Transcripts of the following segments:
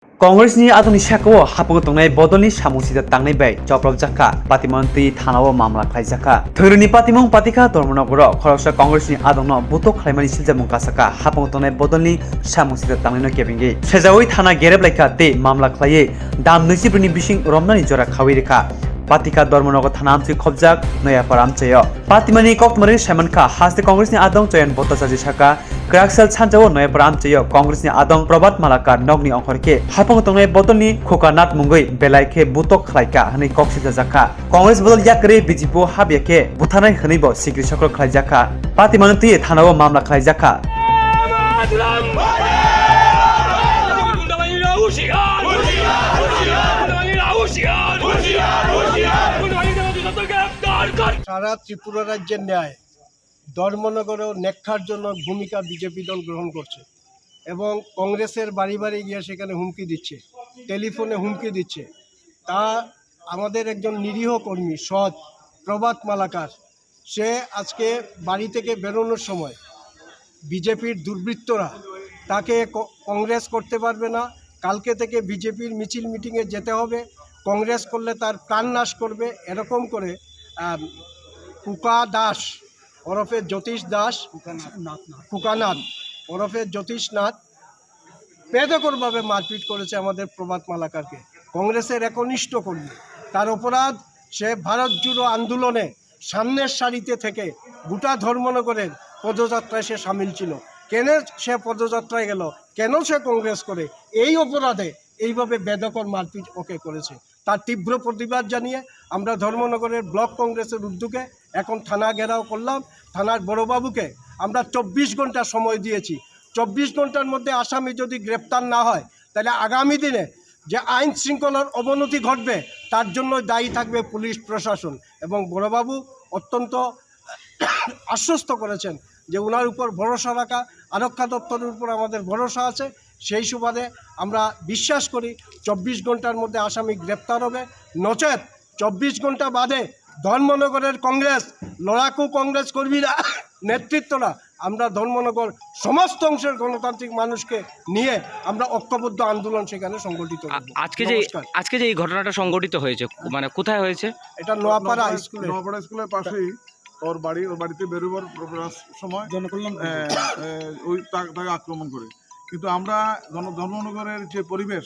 Congressni adoni sakao hapu tongnai bodolni samungsida tangnai bai joprab jaka patimonti thanao mamla khlaijaka thoruni patimong patika dormonogoro khoroksa Congressni adongno buto khlaimani siljamung kasaka hapu tongnai bodolni samungsida tangnai no kebingi sejawi thana gereblaika te mamla khlaiye dam nisibrni bising romnani jora khawi rekha Patika Dormonogo Thanamsi Khobjak Noya Paramchayo Patimani Koktmari Shamanka Haste Congressni Adong Choyan Botasaji Shaka Kraksal Chanjao Noya Paramchayo Congressni Adong Probat Malaka Nogni Ongkhorke Hapong Tongnai Botolni Khokanat Mungoi Belaike Butok Khlaika Hani Koksida Jaka Congress Botol Yakre Bijipo Habyake Buthanai Khanibo Sigri Chokro Khlaijaka Patimani Ti Thanao Mamla Khlaijaka সারা ত্রিপুরা রাজ্যের ন্যায় ধর্মনগরেও নেক্ষার জন্য ভূমিকা BJP দল গ্রহণ করছে এবং কংগ্রেসের বাড়ি বাড়ি গিয়ে সেখানে হুমকি দিচ্ছে, টেলিফোনে হুমকি দিচ্ছে। তা আমাদের একজন নিরীহ কর্মী সৎ প্রভাত মালাকার, সে আজকে বাড়ি থেকে বেরোনোর সময় বিজেপির দুর্বৃত্তরা তাকে কংগ্রেস করতে পারবে না, কালকে থেকে বিজেপির মিছিল মিটিংয়ে যেতে হবে, কংগ্রেস করলে তার প্রাণ নাশ করবে, এরকম করে কুকা দাস ওরফে জ্যোতিষ দাস, কুকানাথ ওরফে জ্যোতিষনাথ বেদখলভাবে মারপিট করেছে আমাদের প্রভাত মালাকারকে, কংগ্রেসের একনিষ্ঠ কর্মী। তার অপরাধ, সে ভারত জুড়ো আন্দোলনে সামনের সারিতে থেকে গোটা ধর্মনগরের পদযাত্রায় সে সামিল ছিল। কেন সে পদযাত্রায় গেল, কেন সে কংগ্রেস করে, এই অপরাধে এইভাবে বেদখল মারপিট ওকে করেছে। তার তীব্র প্রতিবাদ জানিয়ে আমরা ধর্মনগরের ব্লক কংগ্রেসের উদ্যোগে এখন থানা ঘেরাও করলাম। থানার বড়বাবুকে আমরা 24 ঘন্টা সময় দিয়েছি। 24 ঘন্টার মধ্যে আসামি যদি গ্রেপ্তার না হয় তাহলে আগামী দিনে যে আইন শৃঙ্খলার অবনতি ঘটবে তার জন্য দায়ী থাকবে পুলিশ প্রশাসন। এবং বড়বাবু অত্যন্ত আশ্বস্ত করেছেন যে ওনার উপর ভরসা রাখা, আরক্ষা দপ্তরের উপর আমাদের ভরসা আছে। সেই সুবাদে আমরা বিশ্বাস করি 24 ঘন্টার মধ্যে আসামি গ্রেপ্তার হবে, নচেত 24 ঘন্টা বাদে ধর্মনগরের কংগ্রেস, লড়াকু কংগ্রেস কর্মীরা, নেতৃত্বরা আমরা ধর্মনগর সমস্ত অংশের গণতান্ত্রিক মানুষকে নিয়ে আমরা ঐক্যবদ্ধ আন্দোলন সেখানে সংগঠিত করব। আজকে যে এই ঘটনাটা সংঘটিত হয়েছে, মানে কোথায় হয়েছে? এটা নোয়াপাড়া স্কুলের পাশেই ওর বাড়িতে বেরোবার সময় তাকে আক্রমণ করে। কিন্তু আমরা ধর্মনগরের যে পরিবেশ,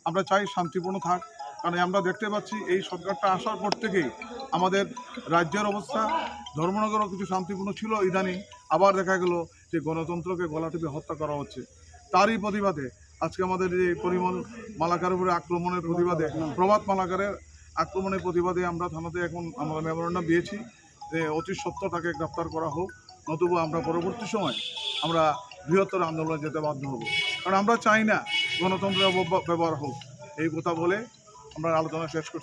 আমরা চাই শান্তিপূর্ণ থাক, কারণ আমরা দেখতে পাচ্ছি এই সরকারটা আসার পর থেকেই আমাদের রাজ্যের অবস্থা, ধর্মনগরও কিছু শান্তিপূর্ণ ছিল, ইদানিং আবার দেখা গেল যে গণতন্ত্রকে গলা টিপে হত্যা করা হচ্ছে। তারই প্রতিবাদে আজকে আমাদের এই পরিমল মালাকার উপরে আক্রমণের প্রতিবাদে, প্রভাত মালাকারের আক্রমণের প্রতিবাদে আমরা থানাতে এখন আমরা মেমোরেন্ডাম দিয়েছি যে অতি সত্বর তাকে গ্রেপ্তার করা হোক, নতুবা আমরা পরবর্তী সময় আমরা বৃহত্তর আন্দোলনে যেতে বাধ্য হব। কারণ আমরা চাই না গণতন্ত্রের ব্যবহার হোক। এই কথা বলে আমরা আলোচনা শেষ করছি।